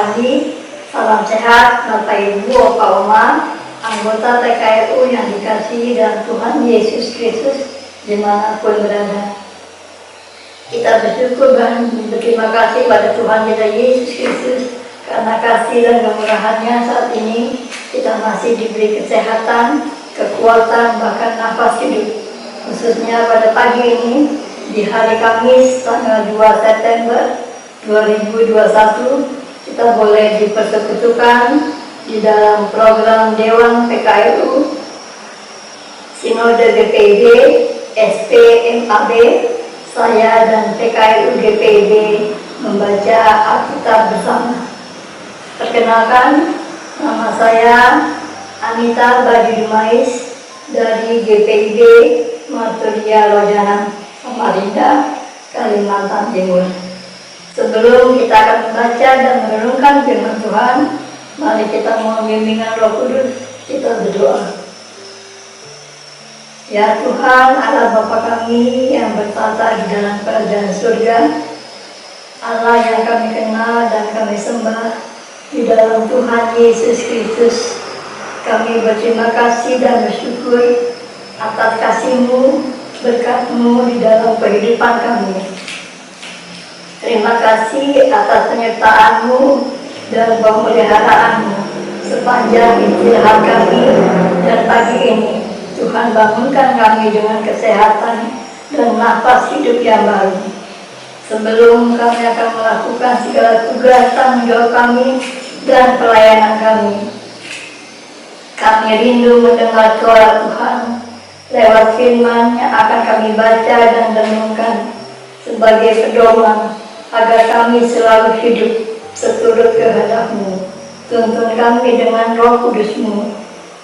Rohani. Salam sehat Bapak Ibu, Opa Oma, anggota TKRU yang dikasihi dan Tuhan Yesus Kristus dimanapun berada. Kita bersyukur dan berterima kasih pada Tuhan kita Yesus Kristus karena kasih dan kemurahan-Nya saat ini kita masih diberi kesehatan, kekuatan, bahkan nafas hidup. Khususnya pada pagi ini di hari Kamis tanggal 2 September 2021 kita boleh dipersekutukan di dalam program Dewan PKRU Sinode GPIB SPMAB. Saya dan PKRU GPIB membaca Alkitab bersama. Perkenalkan, nama saya Anita Badi Dumais dari GPIB Martodia Lojana, Samarinda, Kalimantan Timur. Sebelum kita akan membaca dan merenungkan firman Tuhan, mari kita mohon bimbingan Roh Kudus, kita berdoa. Ya Tuhan, Allah Bapa kami yang bertata di dalam kerajaan surga, Allah yang kami kenal dan kami sembah, di dalam Tuhan Yesus Kristus, kami berterima kasih dan bersyukur atas kasih-Mu, berkat-Mu di dalam kehidupan kami. Terima kasih atas penyertaan-Mu dan pemeliharaanmu sepanjang istirahat kami, dan pagi ini Tuhan bangunkan kami dengan kesehatan dan nafas hidup yang baru. Sebelum kami akan melakukan segala tugas tanggung jawab kami dan pelayanan kami rindu mendengar suara Tuhan lewat firman yang akan kami baca dan renungkan sebagai pedoman agar kami selalu hidup seturut kehendak-Mu. Tuntun kami dengan Roh Kudus-Mu,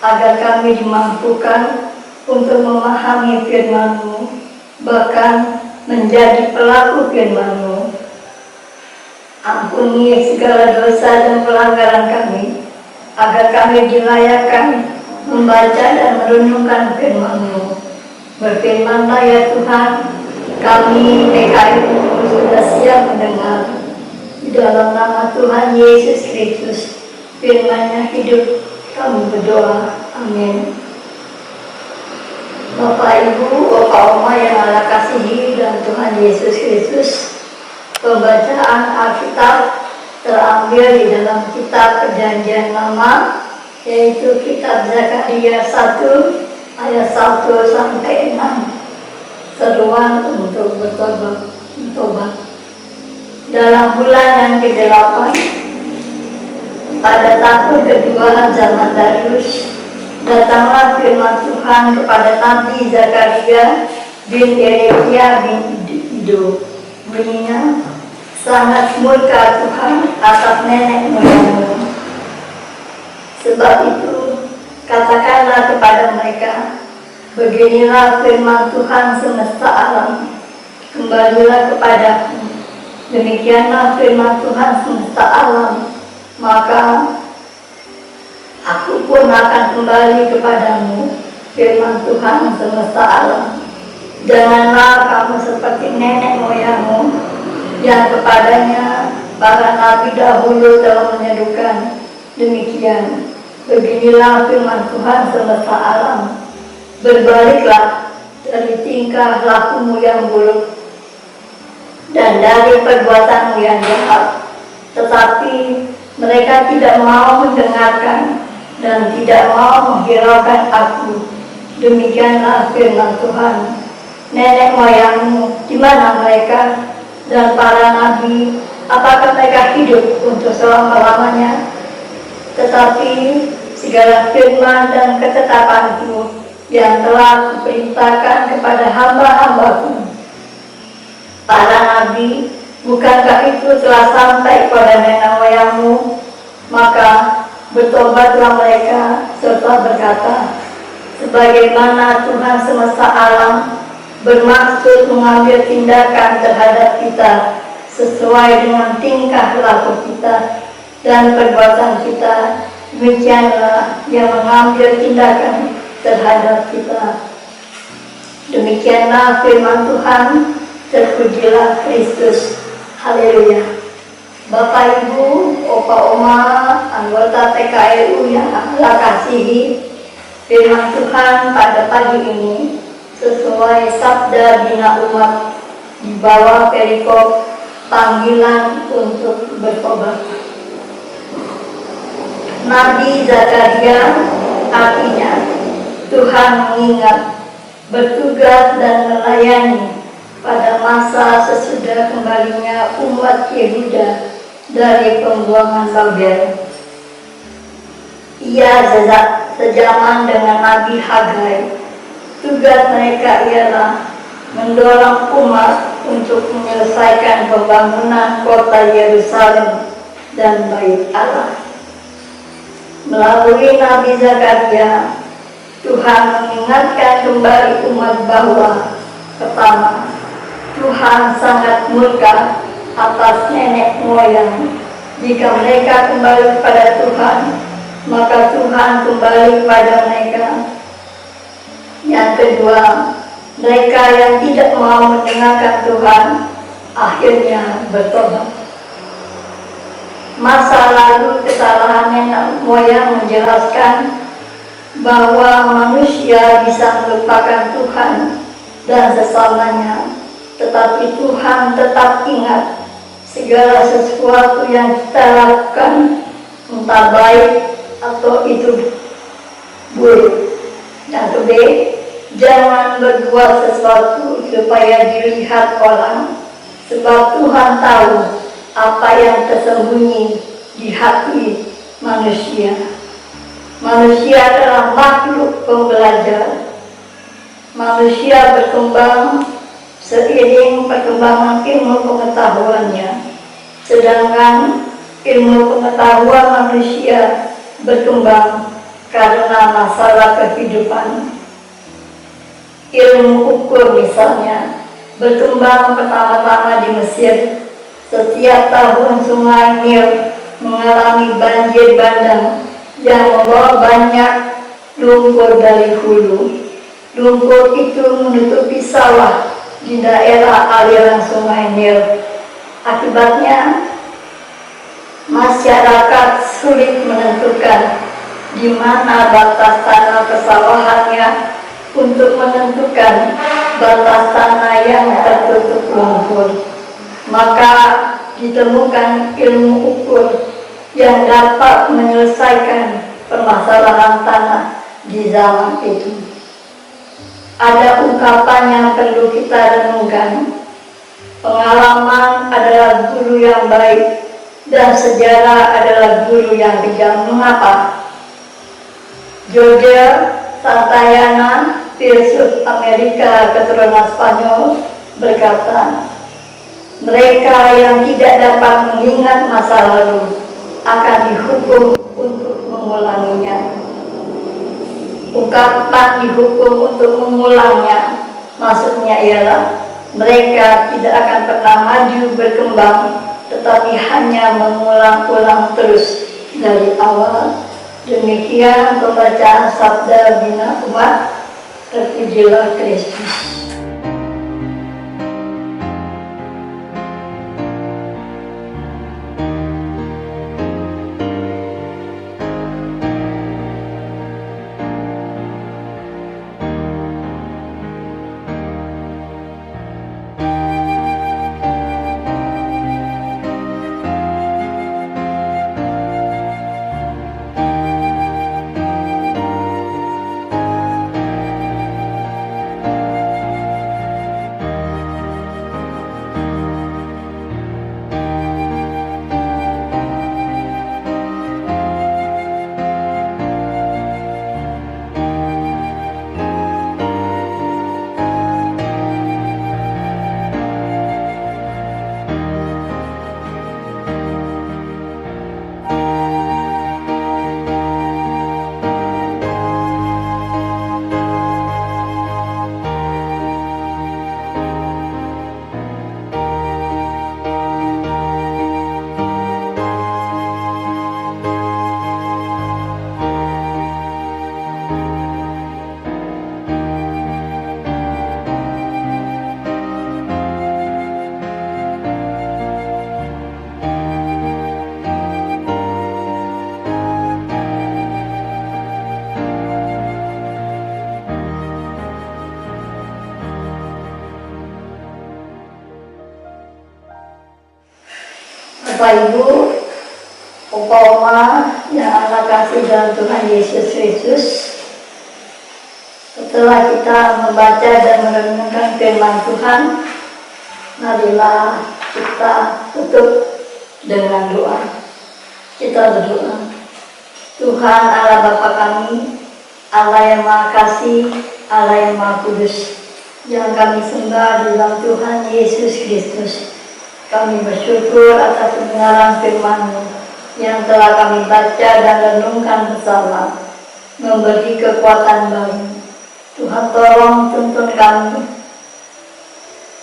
agar kami dimampukan untuk memahami firman-Mu, bahkan menjadi pelaku firman-Mu. Ampuni segala dosa dan pelanggaran kami, agar kami dilayakkan membaca dan merenungkan firman-Mu. Berfirman-Lah ya Tuhan, kami PKRU sudah siap mendengar. Di dalam nama Tuhan Yesus Kristus, firman-Nya hidup, kami berdoa. Amin. Bapak Ibu, Opa Oma yang Allah kasihi dan Tuhan Yesus Kristus, pembacaan Alkitab terambil di dalam kitab Perjanjian Lama, yaitu kitab Zakaria 1 ayat 1 sampai 6. Seruan untuk bertobat. Dalam bulan yang ke-8 pada tahun kedua zaman Darius, datanglah firman Tuhan kepada Nabi Zakaria bin Yeremia bin Iddo. Bunyinya, sangat murka Tuhan atas nenek moyangmu. Sebab itu katakanlah kepada mereka, beginilah firman Tuhan semesta alam, kembalilah kepadaku. Demikianlah firman Tuhan semesta alam, maka aku pun akan kembali kepadamu. Firman Tuhan semesta alam, janganlah kamu seperti nenek moyangmu, yang kepadanya para nabi dahulu telah menyerukan demikian. Beginilah firman Tuhan semesta alam, berbaliklah dari tingkah lakumu yang buruk dan dari perbuatanmu yang jahat. Tetapi mereka tidak mau mendengarkan dan tidak mau menghiraukan aku. Demikianlah firman Tuhan. Nenek moyangmu, di mana mereka? Dan para nabi, apakah mereka hidup untuk selama-lamanya? Tetapi segala firman dan ketetapanku yang telah kuperintahkan kepada hamba-hambaku, para nabi, bukankah itu telah sampai kepada nenek moyangmu? Maka bertobatlah mereka serta berkata, sebagaimana Tuhan semesta alam bermaksud mengambil tindakan terhadap kita sesuai dengan tingkah laku kita dan perbuatan kita, demikianlah yang mengambil tindakan terhadap kita. Demikianlah firman Tuhan. Terpujilah Kristus. Haleluya. Bapak Ibu, Opa Oma, anggota TKRU yang Allah kasihi, firman Tuhan pada pagi ini sesuai sabda bina umat di bawah perikop panggilan untuk bertobat. Nabi Zakaria, artinya Tuhan mengingat, bertugas dan melayani pada masa sesudah kembalinya umat Yehuda dari pembuangan Babel. Ia sejaman dengan Nabi Hagai. Tugas mereka ialah mendorong umat untuk menyelesaikan pembangunan kota Yerusalem dan Bait Allah. Melalui Nabi Zakaria, Tuhan mengingatkan kembali umat bahwa pertama, Tuhan sangat murka atas nenek moyang. Jika mereka kembali pada Tuhan, maka Tuhan kembali pada mereka. Yang kedua, mereka yang tidak mau mendengarkan Tuhan akhirnya bertobat. Masa lalu kesalahan nenek moyang menjelaskan bahwa manusia bisa melupakan Tuhan dan sesamanya, tetapi Tuhan tetap ingat segala sesuatu yang kita lakukan, entah baik atau itu buruk. Yang kedua, jangan berbuat sesuatu supaya dilihat orang, sebab Tuhan tahu apa yang tersembunyi di hati manusia. Manusia adalah makhluk pembelajar. Manusia berkembang seiring perkembangan ilmu pengetahuannya, sedangkan ilmu pengetahuan manusia berkembang karena masalah kehidupan. Ilmu ukur misalnya berkembang pertama-tama di Mesir. Setiap tahun sungai Nil mengalami banjir bandang yang membawa banyak lumpur dari hulu. Lumpur itu menutupi sawah di daerah aliran sungai Nil. Akibatnya, masyarakat sulit menentukan di mana batas tanah persawahannya untuk menentukan batas tanah yang tertutup lumpur. Maka ditemukan ilmu ukur yang dapat menyelesaikan permasalahan tanah di zaman itu. Ada ungkapan yang perlu kita renungkan. Pengalaman adalah guru yang baik dan sejarah adalah guru yang kejam. Mengapa? George Santayana, filsuf Amerika keturunan Spanyol, berkata, mereka yang tidak dapat mengingat masa lalu akan dihukum untuk mengulanginya. Ungkapan dihukum untuk mengulangnya maksudnya ialah mereka tidak akan pernah maju berkembang, tetapi hanya mengulang-ulang terus dari awal. Demikian pembacaan sabda bina umat. Terpujilah Kristus. Bapak Ibu, Opa Oma yang anak kasih dalam Tuhan Yesus Kristus, setelah kita membaca dan merenungkan firman Tuhan, marilah kita tutup dengan doa. Kita berdoa. Tuhan Allah Bapa kami, Allah yang Maha Kasih, Allah yang Maha Kudus, yang kami sembah di dalam Tuhan Yesus Kristus. Kami bersyukur atas kebenaran firman-Mu yang telah kami baca dan renungkan bersama, memberi kekuatan baru. Tuhan tolong tuntun kami,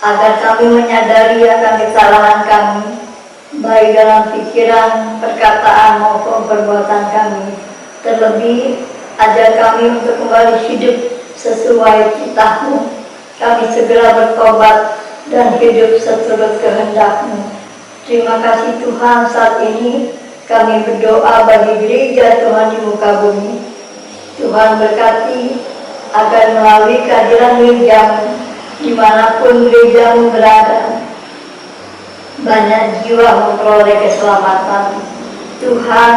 agar kami menyadari akan kesalahan kami, baik dalam pikiran, perkataan maupun perbuatan kami. Terlebih, ajar kami untuk kembali hidup sesuai titah-Mu. Kami segera bertobat dan hidup seturut kehendak-Mu. Terima kasih Tuhan, saat ini kami berdoa bagi gereja Tuhan di muka bumi. Tuhan berkati agar melalui kehadiran gereja-Mu, dimanapun gereja-Mu berada, banyak jiwa memperoleh keselamatan. Tuhan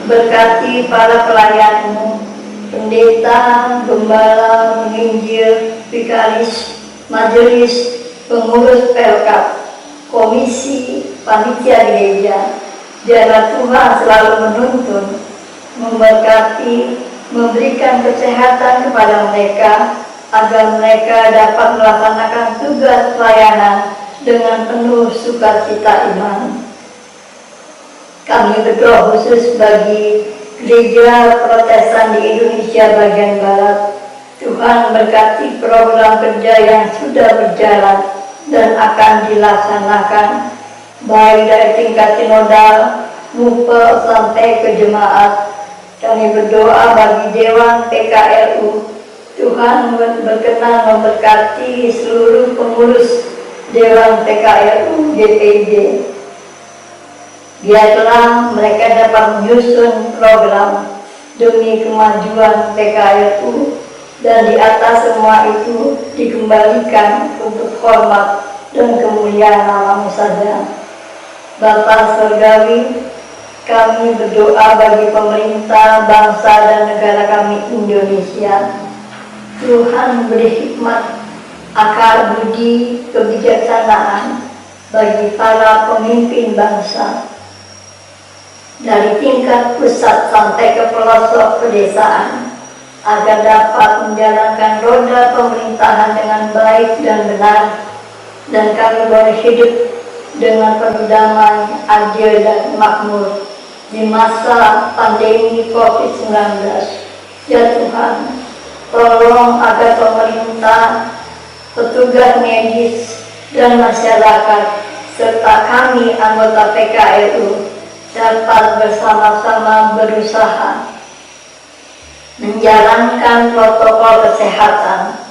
berkati para pelayan-Mu, pendeta, gembala, penginjil, vikaris, majelis, pengurus pelkat, komisi, panitia gereja. Biarlah Tuhan selalu menuntun, memberkati, memberikan kesehatan kepada mereka, agar mereka dapat melaksanakan tugas pelayanan dengan penuh sukacita iman. Kami berdoa khusus bagi gereja Protestan di Indonesia bagian Barat. Tuhan berkati program kerja yang sudah berjalan dan akan dilaksanakan, baik dari tingkat sinodal, mupel sampai ke jemaat. Kami berdoa bagi Dewan PKLU. Tuhan berkenan memberkati seluruh pengurus Dewan PKLU DPD. Biarlah mereka dapat menyusun program demi kemajuan PKLU, dan di atas semua itu dikembalikan untuk hormat dan kemuliaan nama-Mu saja. Bapa Surgawi, kami berdoa bagi pemerintah, bangsa dan negara kami Indonesia. Tuhan beri hikmat, akal budi, kebijaksanaan bagi para pemimpin bangsa, dari tingkat pusat sampai ke pelosok pedesaan, agar dapat menjalankan roda pemerintahan dengan baik dan benar, dan kami boleh hidup dengan penuh damai, adil dan makmur di masa pandemi COVID-19. Ya Tuhan, tolong agar pemerintah, petugas medis, dan masyarakat, serta kami anggota PKLU dapat bersama-sama berusaha menjalankan protokol kesehatan,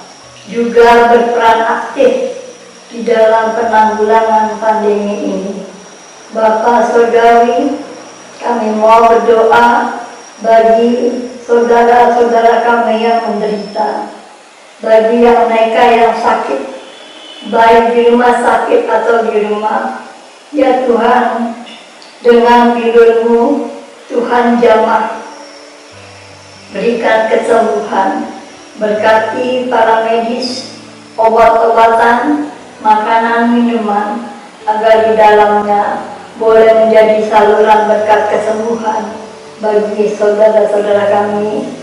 juga berperan aktif di dalam penanggulangan pandemi ini. Bapa Surgawi, kami mau berdoa bagi saudara-saudara kami yang menderita, bagi yang mereka yang sakit, baik di rumah sakit atau di rumah. Ya Tuhan, dengan firman-Mu, Tuhan jamah, berikan kesembuhan, berkati para medis, obat-obatan, makanan, minuman, agar di dalamnya boleh menjadi saluran berkat kesembuhan bagi saudara-saudara kami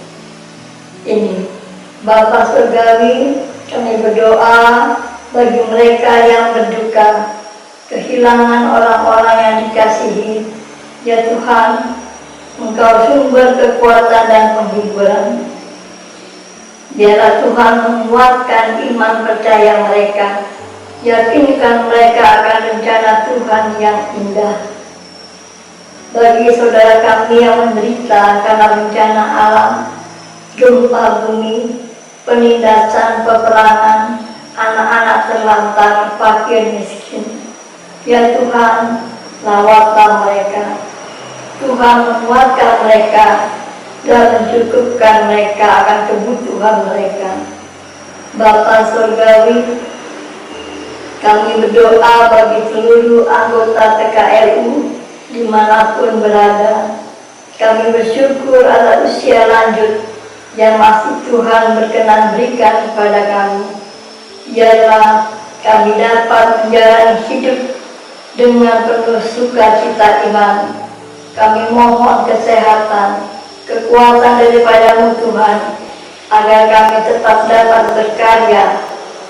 ini. Bapa Surgawi, kami berdoa bagi mereka yang berduka, kehilangan orang-orang yang dikasihi. Ya Tuhan, Engkau sumber kekuatan dan penghiburan. Biarlah Tuhan menguatkan iman percaya mereka, yakinkan mereka akan rencana Tuhan yang indah. Bagi saudara kami yang menderita karena bencana alam, gempa bumi, penindasan, peperangan, anak-anak terlantar, fakir miskin. Ya Tuhan, lawatlah mereka. Tuhan menguatkan mereka dan mencukupkan mereka akan kebutuhan mereka. Bapa Surgawi, kami berdoa bagi seluruh anggota PKLU dimanapun berada. Kami bersyukur atas usia lanjut yang masih Tuhan berkenan berikan kepada kami. Biarlah kami dapat menjalani hidup dengan penuh sukacita iman. Kami mohon kesehatan, kekuatan daripada-Mu Tuhan, agar kami tetap dapat berkarya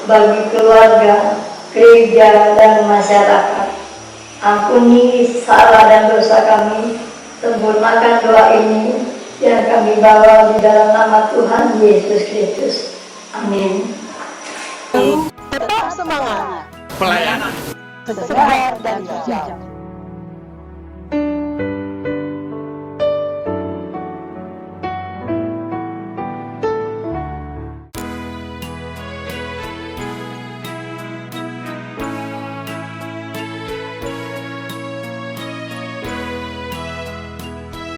bagi keluarga, gereja, dan masyarakat. Ampuni salah dan dosa kami, sempurnakan doa ini yang kami bawa di dalam nama Tuhan Yesus Kristus. Amin. Tetap semangat. Pelayanan Segar dan hijau.